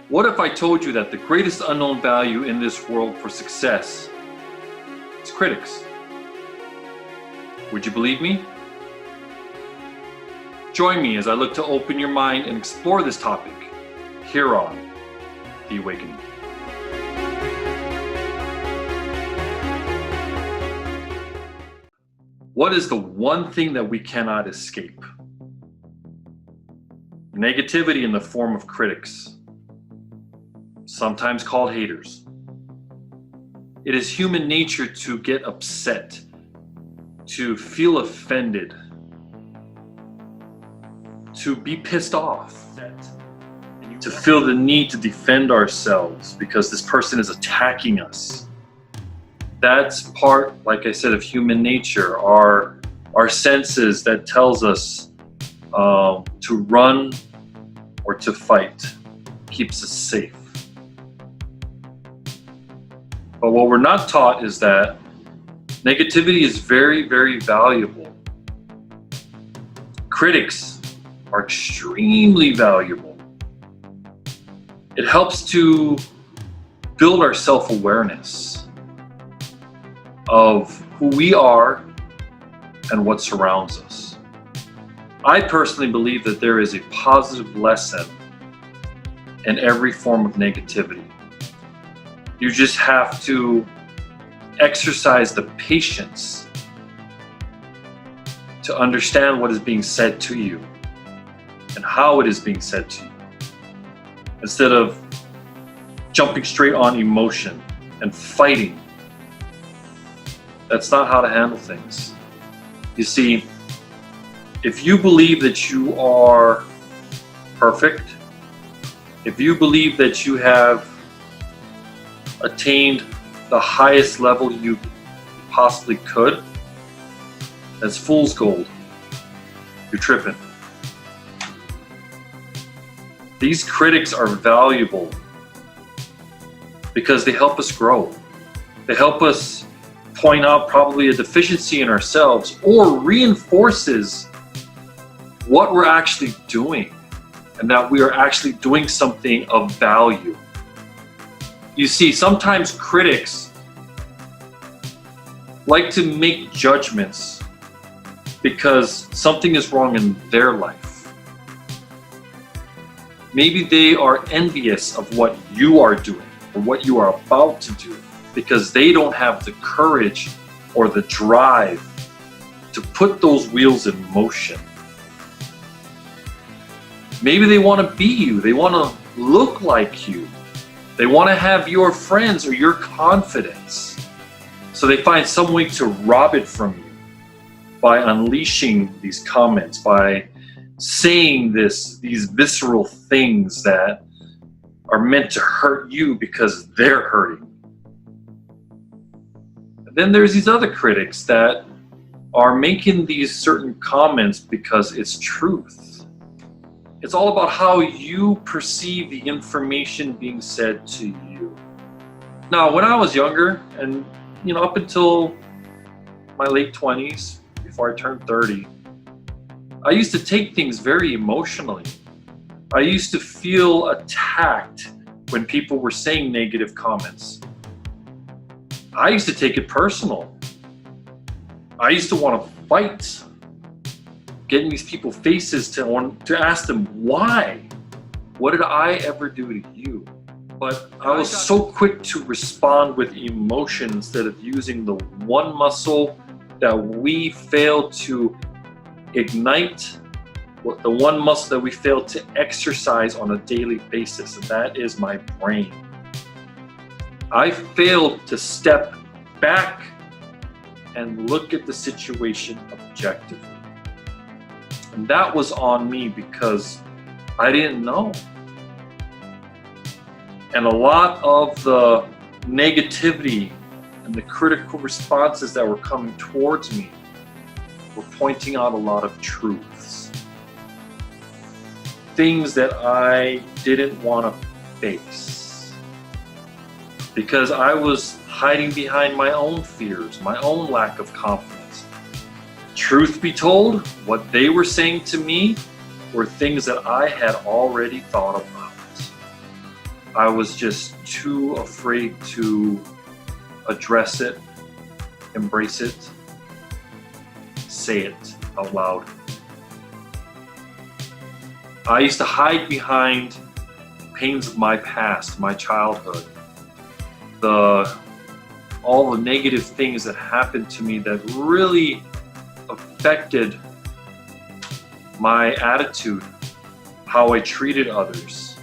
What if I told you that the greatest unknown value in this world for success is critics? Would you believe me? Join me as I look to open your mind and explore this topic here on The Awakening. What is the one thing that we cannot escape? Negativity in the form of critics, sometimes called haters. It is human nature to get upset, to feel offended, to be pissed off, to feel the need to defend ourselves because this person is attacking us. That's part, like I said, of human nature, our senses that tells us to run or to fight, keeps us safe. But what we're not taught is that negativity is very, very valuable. Critics are extremely valuable. It helps to build our self-awareness of who we are and what surrounds us. I personally believe that there is a positive lesson in every form of negativity. You just have to exercise the patience to understand what is being said to you and how it is being said to you, instead of jumping straight on emotion and fighting. That's not how to handle things. You see, if you believe that you are perfect, if you believe that you have attained the highest level you possibly could, that's fool's gold. You're tripping. These critics are valuable because they help us grow. They help us point out probably a deficiency in ourselves or reinforces what we're actually doing and that we are actually doing something of value. You see, sometimes critics like to make judgments because something is wrong in their life. Maybe they are envious of what you are doing or what you are about to do because they don't have the courage or the drive to put those wheels in motion. Maybe they want to be you. They want to look like you. They want to have your friends or your confidence. So they find some way to rob it from you by unleashing these comments, by saying these visceral things that are meant to hurt you because they're hurting. And then there's these other critics that are making these certain comments because it's truth. It's all about how you perceive the information being said to you. Now, when I was younger, and up until my late 20s, before I turned 30, I used to take things very emotionally. I used to feel attacked when people were saying negative comments. I used to take it personal. I used to want to fight, getting these people faces to ask them why. What did I ever do to you? But I was so quick to respond with emotion instead of using the one muscle that we fail to ignite, the one muscle that we fail to exercise on a daily basis, and that is my brain. I failed to step back and look at the situation objectively. And that was on me because I didn't know. And a lot of the negativity and the critical responses that were coming towards me were pointing out a lot of truths. Things that I didn't want to face. Because I was hiding behind my own fears, my own lack of confidence. Truth be told, what they were saying to me were things that I had already thought about. I was just too afraid to address it, embrace it, say it out loud. I used to hide behind pains of my past, my childhood, all the negative things that happened to me that really affected my attitude, how I treated others.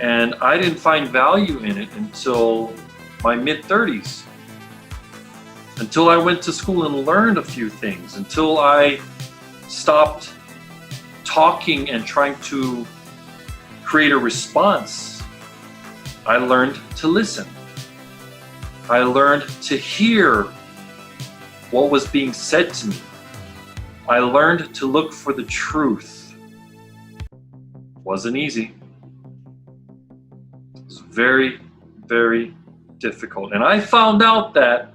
And I didn't find value in it until my mid-30s, until I went to school and learned a few things, until I stopped talking and trying to create a response. I learned to listen. I learned to hear what was being said to me. I learned to look for the truth. Wasn't easy. It was very, very difficult. And I found out that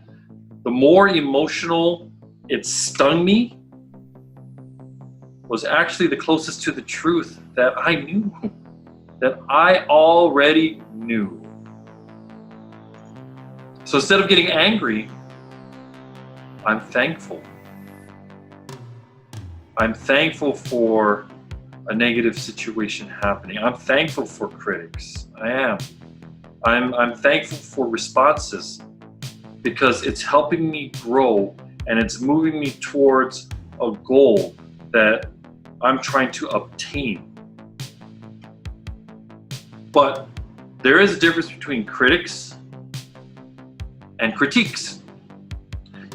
the more emotional it stung me was actually the closest to the truth that I knew, that I already knew. So instead of getting angry, I'm thankful. I'm thankful for a negative situation happening. I'm thankful for critics. I am. I'm thankful for responses because it's helping me grow and it's moving me towards a goal that I'm trying to obtain. But there is a difference between critics and critiques.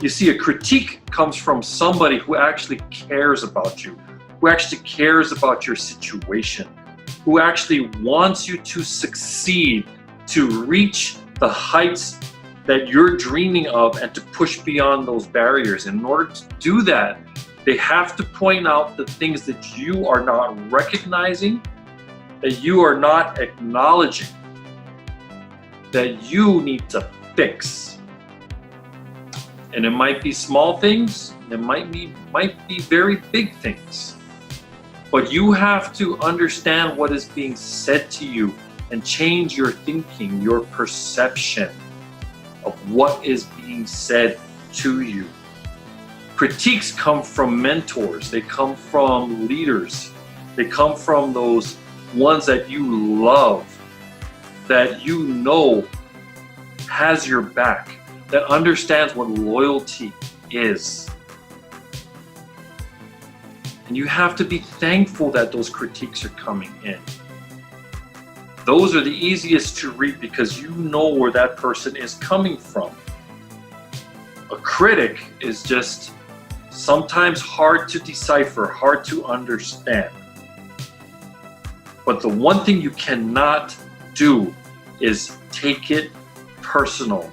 You see, a critique comes from somebody who actually cares about you, who actually cares about your situation, who actually wants you to succeed, to reach the heights that you're dreaming of and to push beyond those barriers. And in order to do that, they have to point out the things that you are not recognizing, that you are not acknowledging, that you need to fix. And it might be small things, it might be very big things. But you have to understand what is being said to you and change your thinking, your perception of what is being said to you. Critiques come from mentors, they come from leaders, they come from those ones that you love, that you know has your back, that understands what loyalty is. And you have to be thankful that those critiques are coming in. Those are the easiest to read because you know where that person is coming from. A critic is just sometimes hard to decipher, hard to understand. But the one thing you cannot do is take it personal.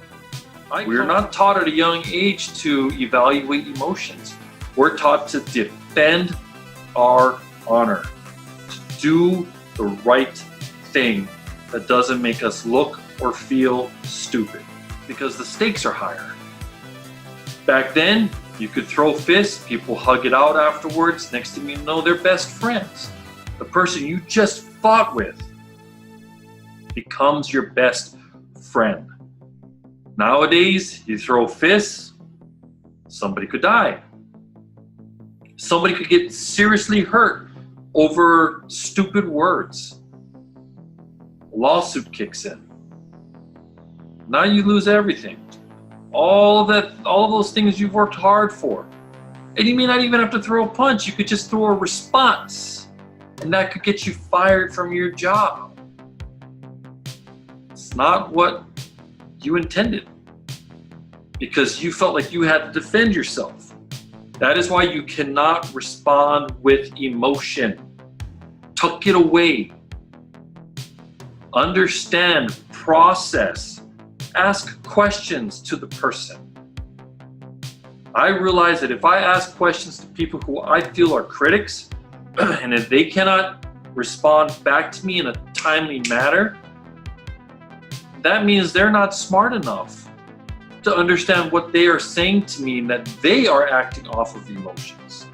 We're not taught at a young age to evaluate emotions. We're taught to defend our honor, to do the right thing that doesn't make us look or feel stupid, because the stakes are higher. Back then, you could throw fists, people hug it out afterwards. Next thing you know, they're best friends. The person you just fought with becomes your best friend. Nowadays, you throw fists, somebody could die. Somebody could get seriously hurt over stupid words. A lawsuit kicks in. Now you lose everything. All of those things you've worked hard for. And you may not even have to throw a punch, you could just throw a response. And that could get you fired from your job. It's not what you intended, because you felt like you had to defend yourself. That is why you cannot respond with emotion. Tuck it away. Understand, process, ask questions to the person. I realize that if I ask questions to people who I feel are critics, and if they cannot respond back to me in a timely manner, that means they're not smart enough to understand what they are saying to me and that they are acting off of emotions.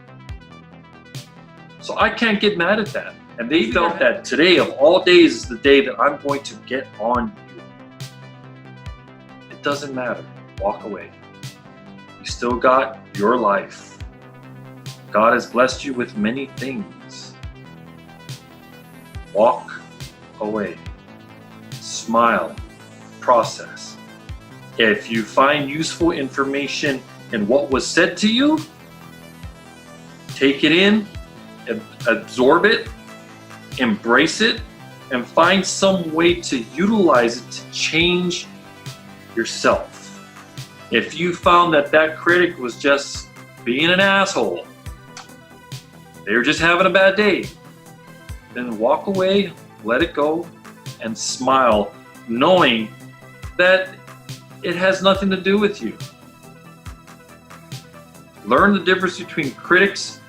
So I can't get mad at that. And they felt that today of all days is the day that I'm going to get on you. It doesn't matter. Walk away. You still got your life. God has blessed you with many things. Walk away. Smile. Process. If you find useful information in what was said to you, take it in, absorb it, embrace it, and find some way to utilize it to change yourself. If you found that that critic was just being an asshole, they were just having a bad day, then walk away, let it go, and smile, knowing that it has nothing to do with you. Learn the difference between critics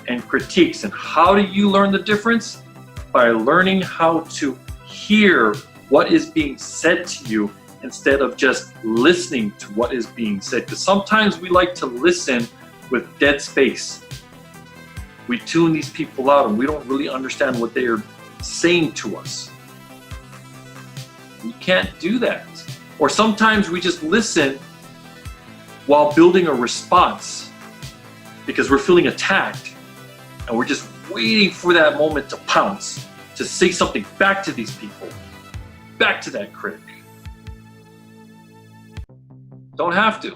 and critiques. And how do you learn the difference? By learning how to hear what is being said to you instead of just listening to what is being said. Because sometimes we like to listen with dead space. We tune these people out and we don't really understand what they are saying to us. We can't do that. Or sometimes we just listen while building a response because we're feeling attacked and we're just waiting for that moment to pounce, to say something back to these people, back to that critic. Don't have to.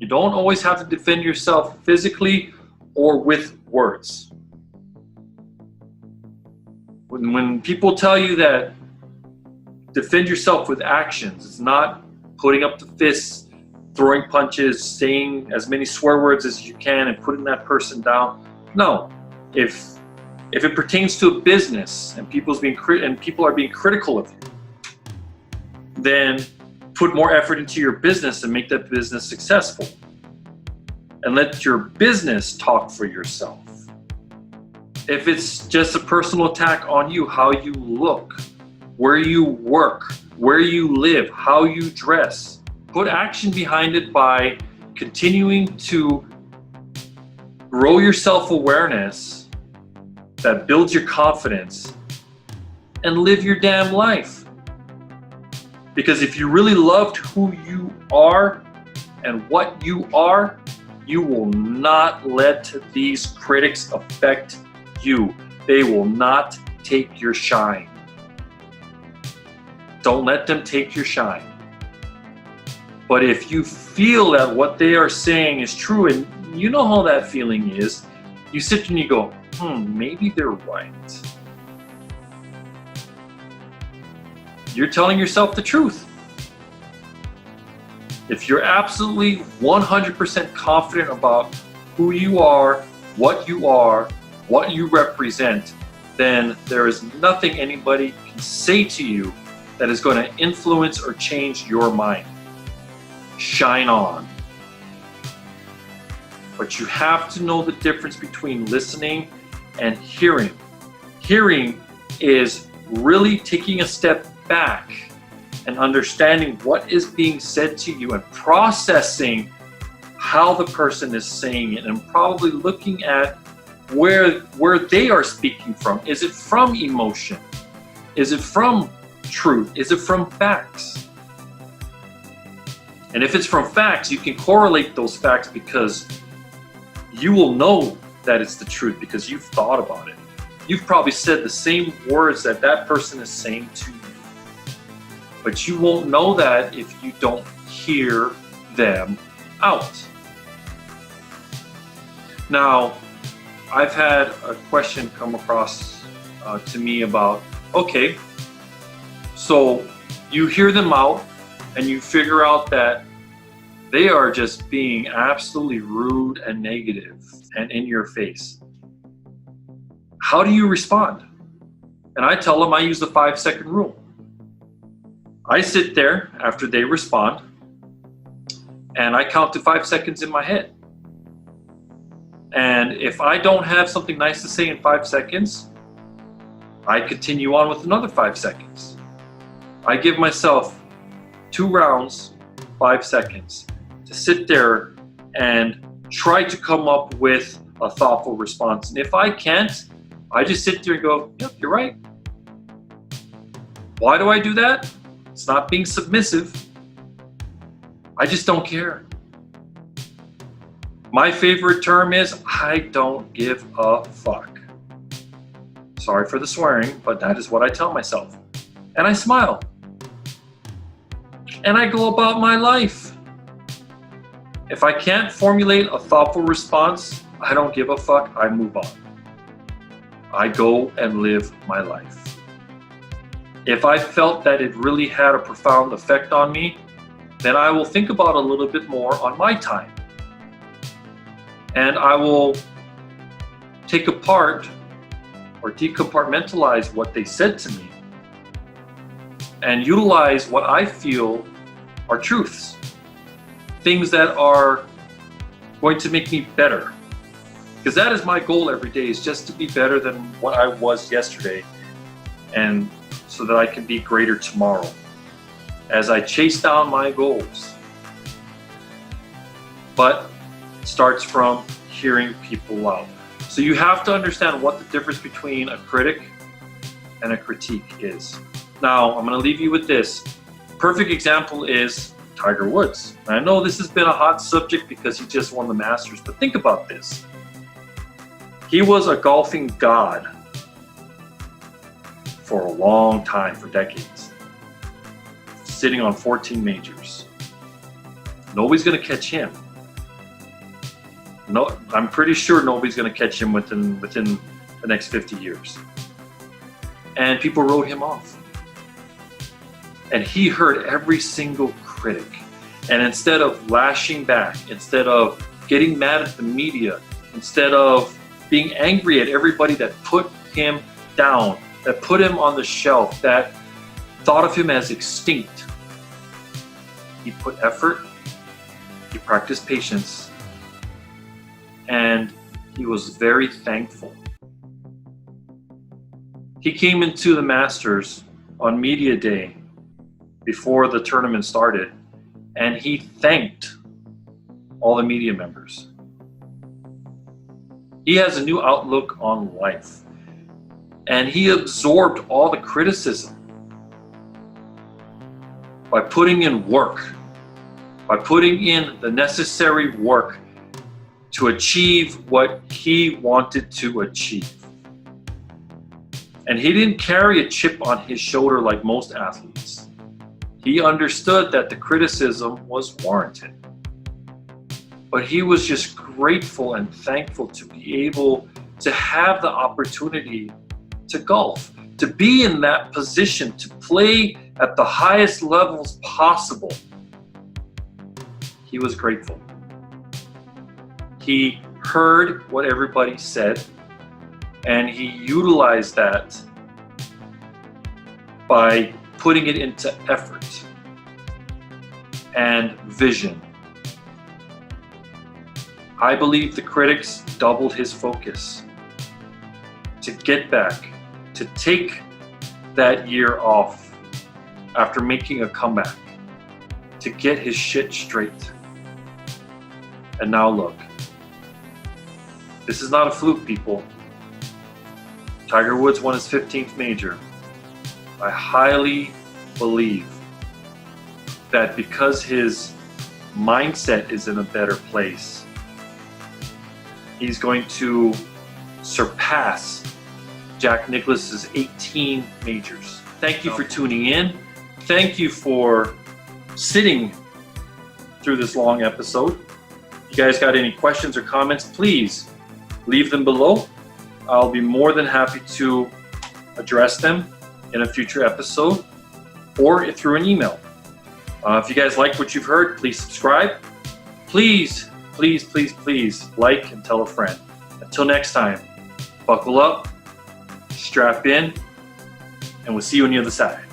You don't always have to defend yourself physically or with words. When people tell you that defend yourself with actions, it's not putting up the fists, throwing punches, saying as many swear words as you can and putting that person down. No. If it pertains to a business and people are being critical of you, then put more effort into your business and make that business successful. And let your business talk for yourself. If it's just a personal attack on you, how you look, where you work, where you live, how you dress, put action behind it by continuing to grow your self-awareness that builds your confidence and live your damn life. Because if you really loved who you are and what you are, you will not let these critics affect you. They will not take your shine. Don't let them take your shine. But if you feel that what they are saying is true, and you know how that feeling is, you sit and you go, maybe they're right. You're telling yourself the truth. If you're absolutely 100% confident about who you are, what you represent, then there is nothing anybody can say to you that is going to influence or change your mind. Shine on. But you have to know the difference between listening and hearing. Hearing is really taking a step back and understanding what is being said to you and processing how the person is saying it and probably looking at where they are speaking from. Is it from emotion? Is it from truth? Is it from facts? And if it's from facts, you can correlate those facts because you will know that it's the truth because you've thought about it. You've probably said the same words that that person is saying to you. But you won't know that if you don't hear them out. Now, I've had a question come across to me about, okay, so you hear them out and you figure out that they are just being absolutely rude and negative and in your face. How do you respond? And I tell them I use the 5-second rule. I sit there after they respond and I count to 5 seconds in my head. And if I don't have something nice to say in 5 seconds, I continue on with another 5 seconds. I give myself 2 rounds, 5 seconds to sit there and try to come up with a thoughtful response. And if I can't, I just sit there and go, yep, you're right. Why do I do that? It's not being submissive. I just don't care. My favorite term is, I don't give a fuck. Sorry for the swearing, but that is what I tell myself. And I smile. And I go about my life. If I can't formulate a thoughtful response, I don't give a fuck, I move on. I go and live my life. If I felt that it really had a profound effect on me, then I will think about it a little bit more on my time. And I will take apart or decompartmentalize what they said to me and utilize what I feel are truths, things that are going to make me better. Because that is my goal every day, is just to be better than what I was yesterday, and so that I can be greater tomorrow as I chase down my goals. But it starts from hearing people out. So you have to understand what the difference between a critic and a critique is. Now, I'm going to leave you with this. Perfect example is Tiger Woods. I know this has been a hot subject because he just won the Masters, but think about this. He was a golfing god for a long time, for decades, sitting on 14 majors. Nobody's going to catch him. No, I'm pretty sure nobody's going to catch him within the next 50 years. And people wrote him off. And he heard every single critic. And instead of lashing back, instead of getting mad at the media, instead of being angry at everybody that put him down, that put him on the shelf, that thought of him as extinct, he put effort, he practiced patience, and he was very thankful. He came into the Masters on media day before the tournament started, and he thanked all the media members. He has a new outlook on life, and he absorbed all the criticism by putting in work, by putting in the necessary work to achieve what he wanted to achieve. And he didn't carry a chip on his shoulder like most athletes. He understood that the criticism was warranted. But he was just grateful and thankful to be able to have the opportunity to golf, to be in that position, to play at the highest levels possible. He was grateful. He heard what everybody said, and he utilized that by putting it into effort and vision. I believe the critics doubled his focus to get back, to take that year off after making a comeback, to get his shit straight. And now look, this is not a fluke, people. Tiger Woods won his 15th major. I highly believe that because his mindset is in a better place, he's going to surpass Jack Nicklaus's 18 majors. Thank you for tuning in. Thank you for sitting through this long episode. If you guys got any questions or comments, please leave them below. I'll be more than happy to address them in a future episode or through an email. If you guys like what you've heard, please subscribe. Please, please, please, please like and tell a friend. Until next time, buckle up, strap in, and we'll see you on the other side.